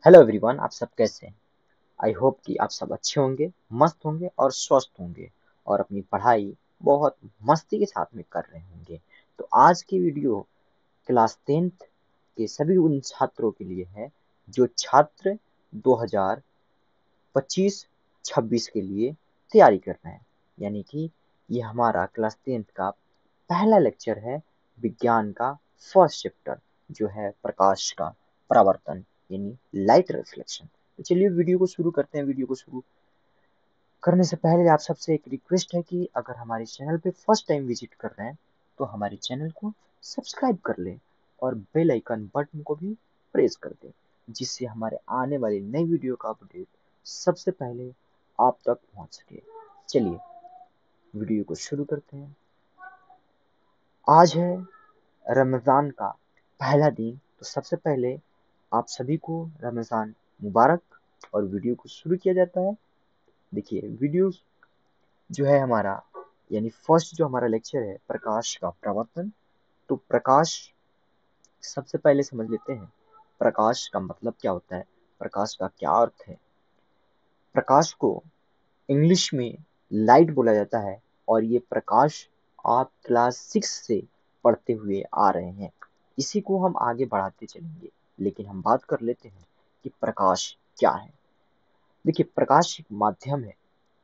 Hello everyone, आप सब कैसे हैं? आई होप कि आप सब अच्छे होंगे, मस्त होंगे और स्वस्थ होंगे और अपनी पढ़ाई बहुत मस्ती के साथ में कर रहे होंगे। तो आज की वीडियो क्लास 10th के सभी उन छात्रों के लिए है जो छात्र 2025-26 के लिए तैयारी कर रहे हैं। यानी कि ये हमारा क्लास 10th का पहला लेक्चर है, विज्ञान का फर्स्ट चैप्टर जो है प्रकाश का परावर्तन यानी लाइट रिफ्लेक्शन। तो चलिए वीडियो को शुरू करते हैं। वीडियो को शुरू करने से पहले आप सबसे एक रिक्वेस्ट है कि अगर हमारे चैनल पे फर्स्ट टाइम विजिट कर रहे हैं तो हमारे चैनल को सब्सक्राइब कर लें और बेल आइकन बटन को भी प्रेस कर दें, जिससे हमारे आने वाली नई वीडियो का अपडेट सबसे पहले आप तक पहुंच सके। चलिए वीडियो को शुरू करते हैं। आज है रमज़ान का पहला दिन, तो सबसे पहले आप सभी को रमज़ान मुबारक। और वीडियो को शुरू किया जाता है। देखिए वीडियो जो है हमारा यानी फर्स्ट जो हमारा लेक्चर है प्रकाश का प्रवर्तन। तो प्रकाश सबसे पहले समझ लेते हैं, प्रकाश का मतलब क्या होता है, प्रकाश का क्या अर्थ है। प्रकाश को इंग्लिश में लाइट बोला जाता है और ये प्रकाश आप क्लास 6 से पढ़ते हुए आ रहे हैं। इसी को हम आगे बढ़ाते चलेंगे, लेकिन हम बात कर लेते हैं कि प्रकाश क्या है। देखिए प्रकाश एक माध्यम है,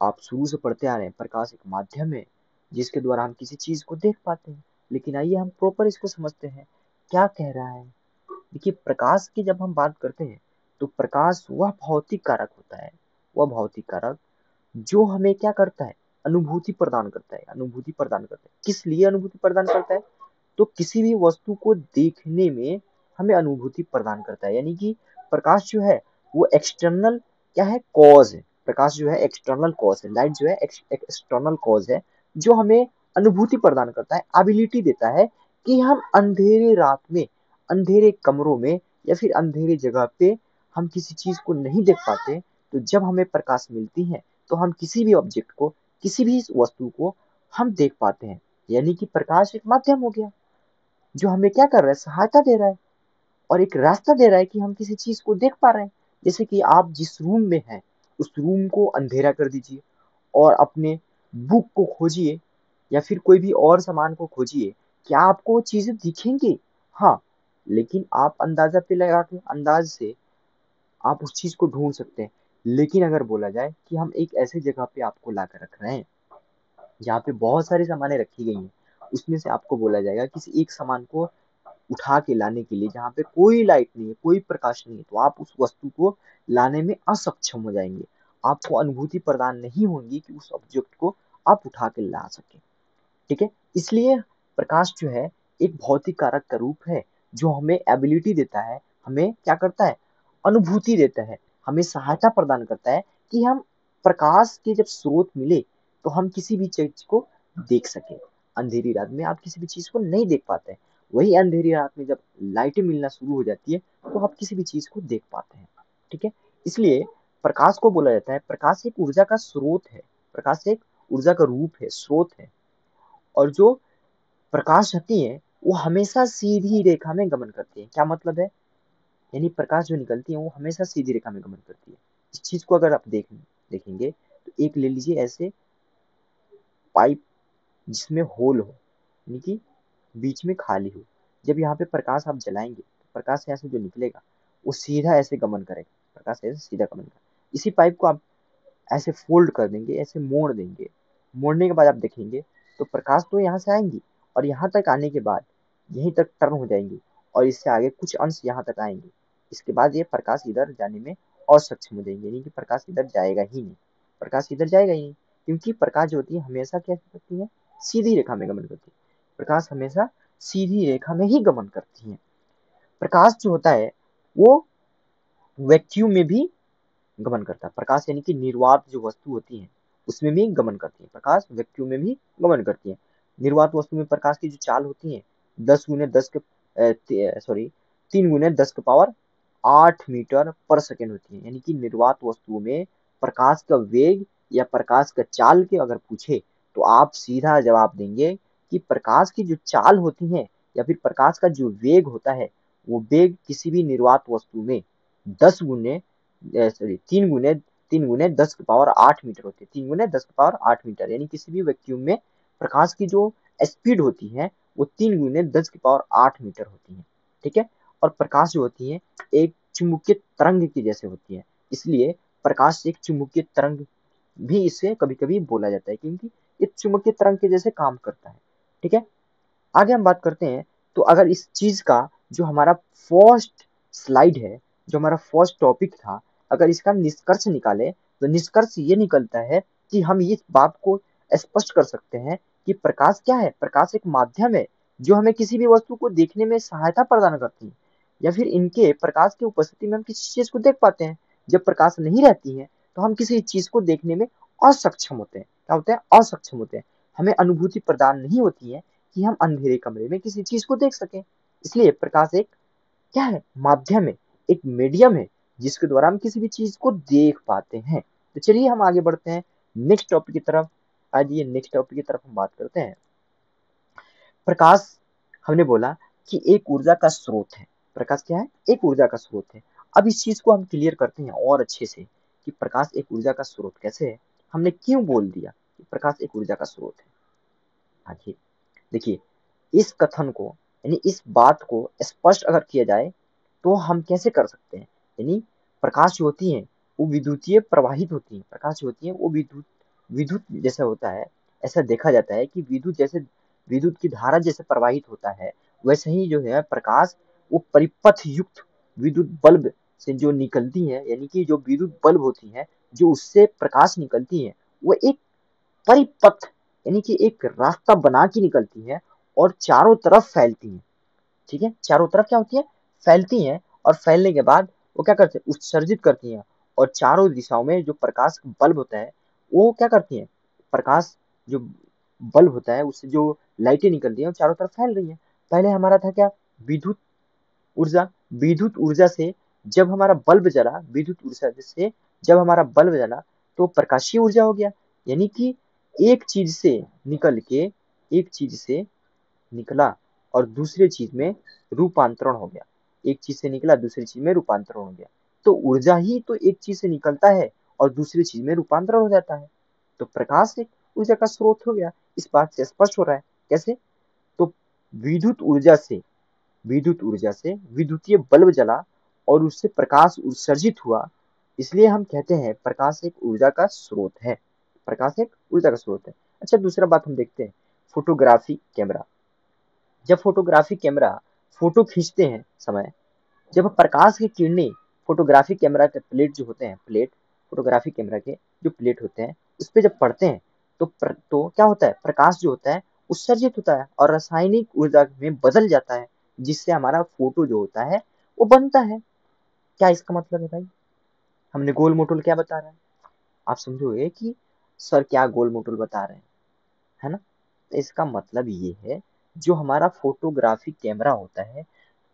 आप शुरू से पढ़ते आ रहे हैं, प्रकाश एक माध्यम है जिसके द्वारा हम किसी चीज को देख पाते हैं। लेकिन आइए हम प्रॉपर इसको समझते हैं, क्या कह रहा है। देखिए प्रकाश की जब हम बात करते हैं तो प्रकाश वह भौतिक कारक होता है, वह भौतिक कारक जो हमें क्या करता है, अनुभूति प्रदान करता है। अनुभूति प्रदान करता है, किस लिए अनुभूति प्रदान करता है, तो किसी भी वस्तु को देखने में हमें अनुभूति प्रदान करता है। यानी कि प्रकाश जो है वो एक्सटर्नल क्या है, कॉज है। प्रकाश जो है एक्सटर्नल कॉज है, लाइट जो है एक्सटर्नल कॉज है जो हमें अनुभूति प्रदान करता है, एबिलिटी देता है कि हम अंधेरे रात में, अंधेरे कमरों में या फिर अंधेरे जगह पे हम किसी चीज को नहीं देख पाते। तो जब हमें प्रकाश मिलती है तो हम किसी भी ऑब्जेक्ट को, किसी भी वस्तु को हम देख पाते हैं। यानी कि प्रकाश एक माध्यम हो गया जो हमें क्या कर रहा है, सहायता दे रहा है और एक रास्ता दे रहा है कि हम किसी चीज को देख पा रहे हैं। जैसे कि आप जिस रूम में हैं उस रूम को अंधेरा कर दीजिए और अपने बुक को खोजिए या फिर कोई भी और सामान को खोजिए, क्या आपको वो चीजें दिखेंगी? हाँ, लेकिन आप अंदाजा पे लगा के, अंदाज से आप उस चीज को ढूंढ सकते हैं। लेकिन अगर बोला जाए कि हम एक ऐसे जगह पे आपको ला कर रख रहे हैं जहाँ पे बहुत सारी सामानें रखी गई हैं, उसमें से आपको बोला जाएगा किसी एक सामान को उठा के लाने के लिए, जहाँ पे कोई लाइट नहीं है, कोई प्रकाश नहीं है, तो आप उस वस्तु को लाने में असक्षम हो जाएंगे। आपको अनुभूति प्रदान नहीं होगी कि उस ऑब्जेक्ट को आप उठा के ला सके। ठीक है, इसलिए प्रकाश जो है एक भौतिक कारक का रूप है जो हमें एबिलिटी देता है, हमें क्या करता है, अनुभूति देता है, हमें सहायता प्रदान करता है कि हम प्रकाश के जब स्रोत मिले तो हम किसी भी चीज को देख सके। अंधेरी रात में आप किसी भी चीज को नहीं देख पाते, वही अंधेरी रात में जब लाइटें मिलना शुरू हो जाती है तो आप किसी भी चीज को देख पाते हैं। ठीक है, इसलिए प्रकाश को बोला जाता है, प्रकाश एक ऊर्जा का स्रोत है, प्रकाश एक ऊर्जा का रूप है, स्रोत है। और जो प्रकाश रहती है वो हमेशा सीधी रेखा में गमन करती है। क्या मतलब है, यानी प्रकाश जो निकलती है वो हमेशा सीधी रेखा में गमन करती है। इस चीज को अगर आप देखेंगे तो एक ले लीजिए ऐसे पाइप जिसमें होल हो, यानी कि बीच में खाली हो। जब यहाँ पे प्रकाश आप जलाएंगे तो प्रकाश यहाँ से जो निकलेगा वो सीधा ऐसे गमन करेगा, प्रकाश ऐसे सीधा गमन करेगा। इसी पाइप को आप ऐसे फोल्ड कर देंगे, ऐसे मोड़ देंगे, मोड़ने के बाद आप देखेंगे तो प्रकाश तो यहाँ से आएंगी और यहाँ तक आने के बाद यहीं तक टर्न हो जाएंगी और इससे आगे कुछ अंश यहाँ तक आएंगे। इसके बाद ये प्रकाश इधर जाने में असक्षम हो जाएंगे, यानी कि प्रकाश इधर जाएगा ही नहीं, प्रकाश इधर जाएगा ही नहीं। क्योंकि प्रकाश जो होती है हमेशा क्या करती है, सीधी रेखा में गमन करती है। प्रकाश हमेशा सीधी रेखा में ही गमन करती है। प्रकाश जो होता है वो वैक्यूम में भी गमन करता है। प्रकाश यानी कि निर्वात जो वस्तु होती है उसमें भी गमन करती है, प्रकाश वैक्यूम में भी गमन करती है। निर्वात वस्तु में प्रकाश की जो चाल होती है 10 गुने 10 के सॉरी 3 गुने 10 के पावर 8 मीटर पर सेकेंड होती है। यानी कि निर्वात वस्तुओं में प्रकाश का वेग या प्रकाश का चाल के अगर पूछे तो आप सीधा जवाब देंगे कि प्रकाश की जो चाल होती है या फिर प्रकाश का जो वेग होता है वो वेग किसी भी निर्वात वस्तु में तीन गुने 10⁸ होती है। 3 × 10⁸ यानी किसी भी वैक्यूम में प्रकाश की जो स्पीड होती है वो 3 × 10⁸ होती है। ठीक है। और प्रकाश जो होती है एक चुंबकीय तरंग की जैसे होती है, इसलिए प्रकाश एक चुंबकीय तरंग भी इसे कभी कभी बोला जाता है, क्योंकि ये चुंबकीय तरंग के जैसे काम करता है। ठीक है। आगे हम बात करते हैं, तो अगर इस चीज का जो हमारा फर्स्ट स्लाइड है, जो हमारा फर्स्ट टॉपिक था, अगर इसका निष्कर्ष निकाले तो निष्कर्ष ये निकलता है कि हम इस बात को स्पष्ट कर सकते हैं कि प्रकाश क्या है। प्रकाश एक माध्यम है जो हमें किसी भी वस्तु को देखने में सहायता प्रदान करती है, या फिर इनके प्रकाश की उपस्थिति में हम किसी चीज को देख पाते हैं। जब प्रकाश नहीं रहती है तो हम किसी चीज को देखने में असक्षम होते हैं। क्या होते हैं? असक्षम होते हैं। हमें अनुभूति प्रदान नहीं होती है कि हम अंधेरे कमरे में किसी चीज को देख सकें। इसलिए प्रकाश एक क्या है? माध्यम है, एक मीडियम है जिसके द्वारा हम किसी भी चीज को देख पाते हैं। तो चलिए हम आगे बढ़ते हैं नेक्स्ट टॉपिक की तरफ। आज ये नेक्स्ट टॉपिक की तरफ हम बात करते हैं। प्रकाश हमने बोला कि एक ऊर्जा का स्रोत है। प्रकाश क्या है? एक ऊर्जा का स्रोत है। अब इस चीज को हम क्लियर करते हैं और अच्छे से कि प्रकाश एक ऊर्जा का स्रोत कैसे है। हमने क्यों बोल दिया कि प्रकाश एक ऊर्जा का स्रोत है? आखिर देखिए, इस कथन को यानी इस बात को स्पष्ट अगर किया जाए तो हम कैसे कर सकते हैं। यानी प्रकाश जो होती है वो विद्युतीय प्रवाहित होती है। प्रकाश जो होती है वो विद्युत विद्युत जैसा होता है। ऐसा देखा जाता है कि विद्युत की धारा जैसे प्रवाहित होता है, वैसे ही जो है प्रकाश वो परिपथ युक्त विद्युत बल्ब से जो निकलती है, यानी कि जो विद्युत बल्ब होती है जो उससे प्रकाश निकलती है, वो एक परिपथ यानी कि एक रास्ता बना के निकलती है और चारों तरफ फैलती है। ठीक है। चारों तरफ क्या होती है? फैलती हैं। और फैलने के बाद वो क्या करते हैं? उत्सर्जित करती हैं। और चारों दिशाओं में जो प्रकाश बल्ब होता है वो क्या करती हैं? प्रकाश जो बल्ब होता है उससे जो लाइटें निकलती हैं वो चारों तरफ फैल रही हैं। पहले हमारा था क्या? विद्युत ऊर्जा। विद्युत ऊर्जा से जब हमारा बल्ब जला, विद्युत ऊर्जा से जब हमारा बल्ब जला तो प्रकाशीय ऊर्जा हो गया। यानी कि एक चीज से निकल के एक चीज से निकला और दूसरे चीज में रूपांतरण हो गया। एक चीज से निकला दूसरी चीज में रूपांतरण हो गया। तो ऊर्जा ही तो एक चीज से निकलता है और दूसरी चीज में रूपांतरण हो जाता है। तो प्रकाश एक ऊर्जा का स्रोत हो गया। इस बात से स्पष्ट हो रहा है। कैसे? तो विद्युत ऊर्जा से विद्युतीय बल्ब जला और उससे प्रकाश उत्सर्जित हुआ, इसलिए हम कहते हैं प्रकाश एक ऊर्जा का स्रोत है। प्रकाश एक ऊर्जा का स्रोत है। अच्छा, दूसरा बात हम देखते हैं, फोटोग्राफी कैमरा। जब फोटोग्राफी कैमरा फोटो खींचते हैं समय, जब प्रकाश की किरणें फोटोग्राफी कैमरा के प्लेट जो होते हैं, फोटोग्राफी कैमरा के जो प्लेट होते हैं उस पर जब पड़ते हैं तो क्या होता है? प्रकाश जो होता है उत्सर्जित होता है और रासायनिक ऊर्जा में बदल जाता है, जिससे हमारा फोटो जो होता है वो बनता है। क्या इसका मतलब है भाई? हमने गोल मोटोल क्या बता रहा है? आप समझोगे कि सर क्या गोल मोटोल बता रहे हैं, है ना? तो इसका मतलब ये है, जो हमारा फोटोग्राफी कैमरा होता है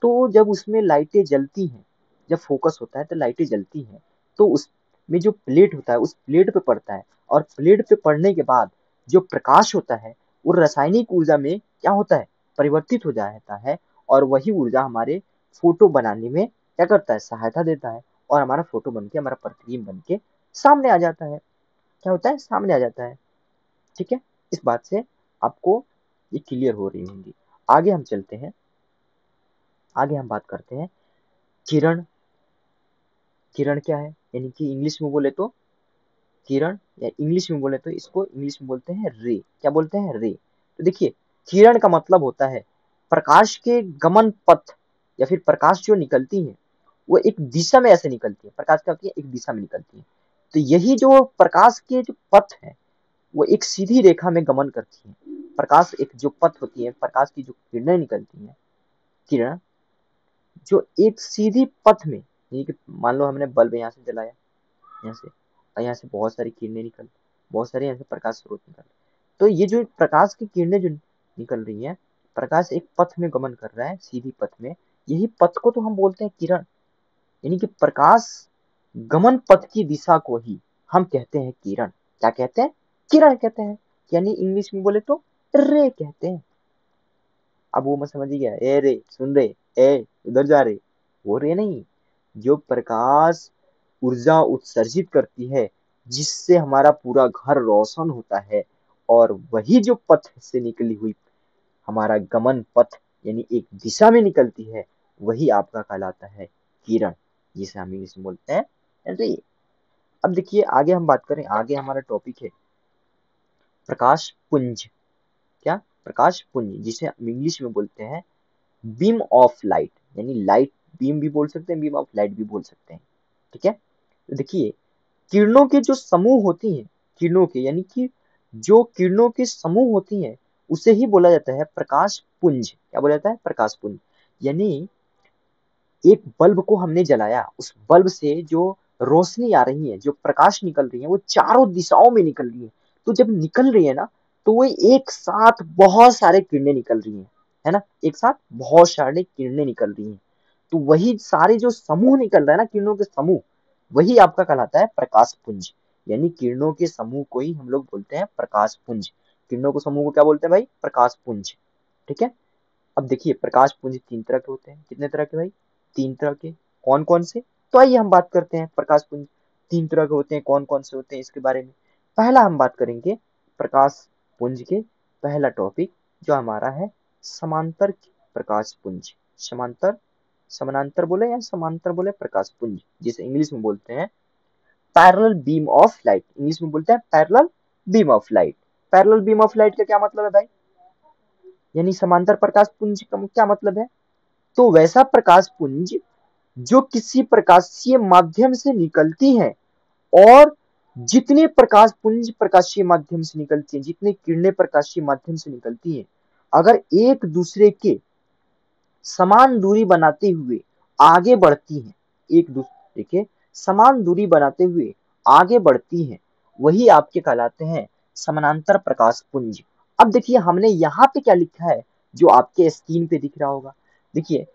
तो जब उसमें लाइटें जलती हैं, जब फोकस होता है तो लाइटें जलती हैं, तो उसमें जो प्लेट होता है उस प्लेट पे पड़ता है, और प्लेट पे पड़ने के बाद जो प्रकाश होता है वो रासायनिक ऊर्जा में क्या होता है? परिवर्तित हो जाता है। और वही ऊर्जा हमारे फोटो बनाने में क्या करता है? सहायता देता है। और हमारा फोटो बन के, हमारा प्रतिबिंब बन के सामने आ जाता है। क्या होता है? सामने आ जाता है। ठीक है। इस बात से आपको ये क्लियर हो रही होंगी। आगे हम चलते हैं। आगे हम बात करते हैं किरण। किरण क्या है? यानी कि इंग्लिश में बोले तो किरण, या इंग्लिश में बोले तो इसको इंग्लिश में बोलते हैं रे। क्या बोलते हैं? रे। तो देखिए, किरण का मतलब होता है प्रकाश के गमन पथ, या फिर प्रकाश जो निकलती है वो एक दिशा में ऐसे निकलती है। प्रकाश क्या होती है? एक दिशा में निकलती है। तो यही जो प्रकाश के जो पथ है वो एक सीधी रेखा में गमन करती है। प्रकाश एक जो पथ होती है, प्रकाश की जो किरणें निकलती हैं, किरण जो एक सीधी पथ में, यानी कि मान लो हमने बल्ब यहाँ से जलाया, यहाँ से, और यहाँ से बहुत सारी किरणें निकल, बहुत सारे यहाँ से प्रकाश स्रोत निकल, तो ये जो प्रकाश की किरणें जो निकल रही है, प्रकाश एक पथ में गमन कर रहा है, सीधी पथ में, यही पथ को तो हम बोलते हैं किरण। यानी कि प्रकाश गमन पथ की दिशा को ही हम कहते हैं किरण। क्या कहते हैं? किरण कहते हैं। यानी इंग्लिश में बोले तो रे कहते हैं। अब वो मैं समझ गया, ए रे सुन रे, ए उधर जा रे, वो रे नहीं, जो प्रकाश ऊर्जा उत्सर्जित करती है जिससे हमारा पूरा घर रोशन होता है, और वही जो पथ से निकली हुई हमारा गमन पथ यानी एक दिशा में निकलती है, वही आपका कहलाता है किरण, जिसे हम इंग्लिश में बोलते हैं रे। अब देखिए आगे हम बात करें, आगे हमारा टॉपिक है प्रकाश पुंज। क्या? प्रकाश पुंज, जिसे हम इंग्लिश में बोलते हैं बीम ऑफ लाइट, यानी लाइट बीम भी बोल सकते हैं, बीम ऑफ लाइट भी बोल सकते हैं। ठीक है, तो देखिए किरणों के जो समूह होती हैं, किरणों के यानी कि जो किरणों के समूह होती हैं उसे ही बोला जाता है प्रकाश पुंज। क्या बोला जाता है? प्रकाश पुंज। यानी एक बल्ब को हमने जलाया, उस बल्ब से जो रोशनी आ रही है, जो प्रकाश निकल रही है, वो चारों दिशाओं में निकल रही है। तो जब निकल रही है ना, तो वो एक साथ बहुत सारे किरणें निकल रही हैं, है ना, एक साथ बहुत सारे किरणें निकल रही हैं। तो वही सारे जो समूह निकल रहा है ना, किरणों के समूह, वही आपका कहलाता है प्रकाश पुंज। यानी किरणों के समूह को ही हम लोग बोलते हैं प्रकाश पुंज। किरणों के समूह को क्या बोलते हैं भाई? प्रकाश पुंज। ठीक है, अब देखिए प्रकाश पुंज तीन तरह के होते हैं। कितने तरह के भाई? तीन तरह के। कौन कौन से? तो आइए हम बात करते हैं प्रकाश पुंज तीन तरह के होते हैं, कौन कौन से होते हैं इसके बारे में। पहला हम बात करेंगे प्रकाश पुंज के, पहला टॉपिक जो हमारा है समांतर प्रकाश पुंज। समांतर, समानांतर बोले या समांतर बोले, प्रकाश पुंज, जिसे इंग्लिश में बोलते हैं parallel beam of light. English में बोलते हैं parallel beam of light. Parallel beam of light का क्या मतलब है भाई? यानी समांतर प्रकाश पुंज का क्या मतलब है? तो वैसा प्रकाश पुंज जो किसी प्रकाशीय माध्यम से निकलती है, और जितने प्रकाश पुंज प्रकाशीय माध्यम से निकलती हैं, जितने किरणें प्रकाशीय माध्यम से निकलती हैं, अगर एक दूसरे के समान दूरी बनाते हुए आगे बढ़ती हैं, एक दूसरे के समान दूरी बनाते हुए आगे बढ़ती हैं, वही आपके कहलाते हैं समानांतर प्रकाश पुंज। अब देखिए हमने यहाँ पे क्या लिखा है, जो आपके स्क्रीन पे दिख रहा होगा। देखिए,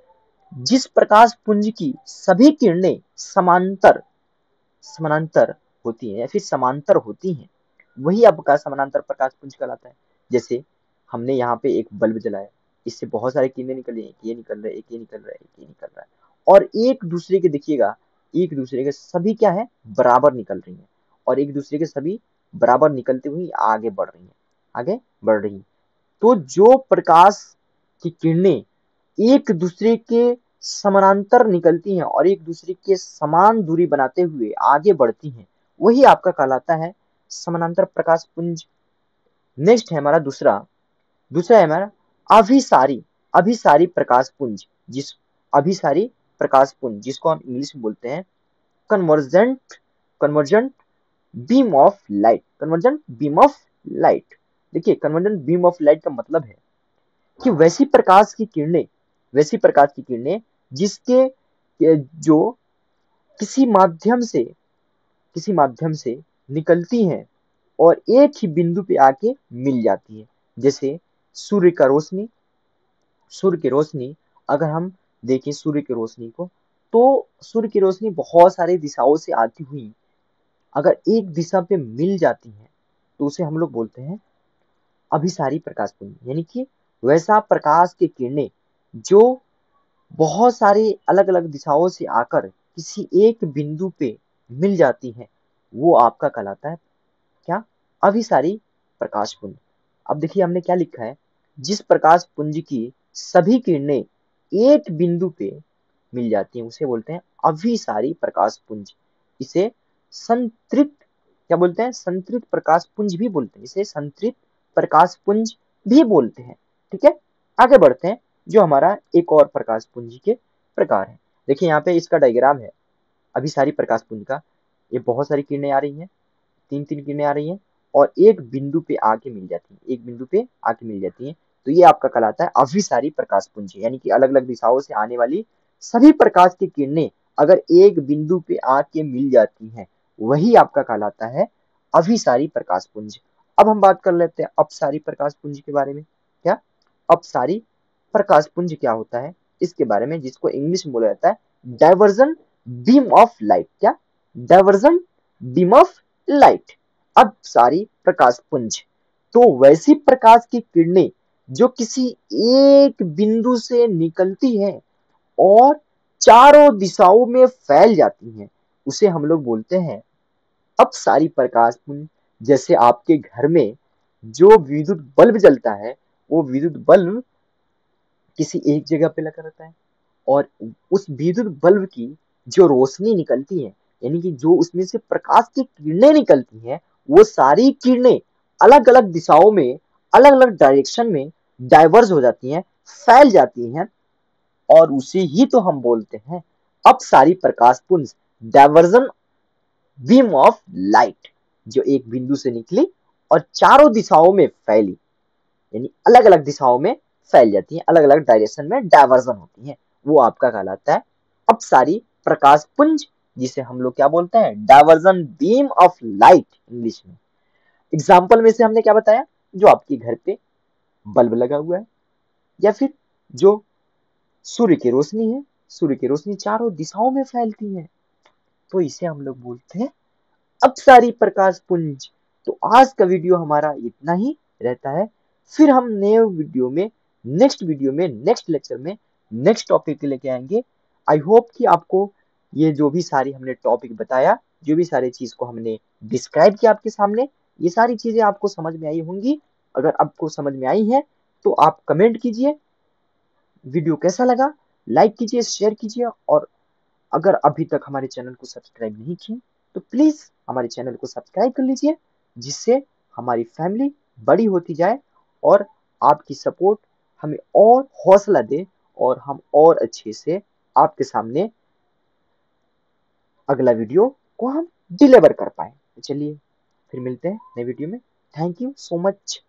जिस प्रकाश पुंज की सभी किरणें समांतर समानांतर होती हैं या फिर समांतर होती हैं, वही आपका समानांतर प्रकाश पुंज कहलाता है। जैसे हमने यहाँ पे एक बल्ब जलाया, इससे बहुत सारे किरणें निकली, एक ये निकल रहा है, एक ये निकल रहा है, एक ये निकल रहा है, और एक दूसरे के देखिएगा, एक दूसरे के सभी क्या है? बराबर निकल रही हैं, और एक दूसरे के सभी बराबर निकलते हुए आगे बढ़ रही हैं, आगे बढ़ रही हैं। तो जो प्रकाश की किरणें एक दूसरे के समानांतर निकलती हैं और एक दूसरे के समान दूरी बनाते हुए आगे बढ़ती हैं, वही आपका कहलाता है समानांतर प्रकाश पुंज। नेक्स्ट है हमारा दूसरा, दूसरा है हमारा अभिसारी, अभिसारी प्रकाश पुंज। जिस अभिसारी प्रकाश पुंज, जिसको हम इंग्लिश में बोलते हैं convergent, convergent beam of light, convergent beam of light. देखिए कन्वर्जेंट बीम ऑफ लाइट का मतलब है कि वैसी प्रकाश की किरणें, वैसी प्रकाश की किरणें जिसके जो किसी माध्यम से, किसी माध्यम से निकलती हैं और एक ही बिंदु पे आके मिल जाती है। जैसे सूर्य का रोशनी, सूर्य की रोशनी, अगर हम देखें सूर्य की रोशनी को, तो सूर्य की रोशनी बहुत सारी दिशाओं से आती हुई अगर एक दिशा पे मिल जाती है, तो उसे हम लोग बोलते हैं अभिसारी प्रकाश पुंज। यानी कि वैसा प्रकाश की किरणें जो बहुत सारी अलग अलग दिशाओं से आकर किसी एक बिंदु पे मिल जाती हैं, वो आपका कहलाता है क्या? अभिसारी प्रकाश पुंज। अब देखिए हमने क्या लिखा है, जिस प्रकाश पुंज की सभी किरणें एक बिंदु पे मिल जाती हैं उसे बोलते हैं अभिसारी प्रकाश पुंज। इसे संतृप्त, क्या बोलते हैं? संतृप्त प्रकाश पुंज भी बोलते हैं, इसे संतृप्त प्रकाश पुंज भी बोलते हैं। ठीक है, आगे बढ़ते हैं, जो हमारा एक और प्रकाश पुंज के प्रकार है। देखिए यहाँ पे इसका डायग्राम है अभिसारी प्रकाश पुंज का। ये बहुत सारी किरणें आ रही हैं, तीन तीन किरणें आ रही हैं, और एक बिंदु पे आके मिल जाती हैं, एक बिंदु पे आके मिल जाती हैं। तो ये आपका कहलाता है अभिसारी प्रकाश पुंज। यानी कि अलग अलग दिशाओं से आने वाली सभी प्रकाश की किरणें अगर एक बिंदु पे आके मिल जाती हैं, वही आपका कहलाता है अभिसारी प्रकाश पुंज। अब हम बात कर लेते हैं अपसारी प्रकाश पुंज के बारे में। क्या? अपसारी प्रकाश पुंज क्या होता है इसके बारे में, जिसको इंग्लिश में बोला जाता है डाइवर्जन बीम ऑफ लाइट। क्या? डाइवर्जन बीम ऑफ लाइट, अपसारी प्रकाश पुंज। तो वैसी प्रकाश की किरणें जो किसी एक बिंदु से निकलती है और चारों दिशाओं में फैल जाती हैं, उसे हम लोग बोलते हैं अपसारी प्रकाश पुंज। जैसे आपके घर में जो विद्युत बल्ब जलता है, वो विद्युत बल्ब किसी एक जगह पे लगा रहता है, और उस विद्युत बल्ब की जो रोशनी निकलती है, यानी कि जो उसमें से प्रकाश की किरणें निकलती हैं, वो सारी किरणें अलग अलग दिशाओं में, अलग अलग डायरेक्शन में डाइवर्ज हो जाती हैं, फैल जाती हैं, और उसे ही तो हम बोलते हैं अपसारी प्रकाश पुंज, डायवर्जन बीम ऑफ लाइट। जो एक बिंदु से निकली और चारों दिशाओं में फैली, यानी अलग अलग दिशाओं में फैल जाती है, अलग अलग डायरेक्शन में डायवर्जन होती है, वो आपका कहलाता है अपसारी प्रकाश पुंज, जिसे हम लोग क्या बोलते हैं, diversion beam of light English में। एग्जाम्पल में से हमने क्या बताया, जो आपके घर पे बल्ब लगा हुआ है, या फिर जो सूर्य की रोशनी है, सूर्य की रोशनी चारों दिशाओं में फैलती है, तो इसे हम लोग बोलते हैं अपसारी प्रकाश पुंज। तो आज का वीडियो हमारा इतना ही रहता है, फिर हम नए वीडियो में नेक्स्ट लेक्चर में नेक्स्ट टॉपिक लेके आएंगे। आई होप कि आपको ये जो भी सारी हमने टॉपिक बताया, जो भी सारी चीज को हमने डिस्क्राइब किया आपके सामने, ये सारी चीजें आपको समझ में आई होंगी। अगर आपको समझ में आई है तो आप कमेंट कीजिए, वीडियो कैसा लगा लाइक कीजिए, शेयर कीजिए, और अगर अभी तक हमारे चैनल को सब्सक्राइब नहीं किए तो प्लीज हमारे चैनल को सब्सक्राइब कर लीजिए, जिससे हमारी फैमिली बड़ी होती जाए और आपकी सपोर्ट हमें और हौसला दे, और हम और अच्छे से आपके सामने अगला वीडियो को हम डिलीवर कर पाए। चलिए फिर मिलते हैं नए वीडियो में। Thank you so much.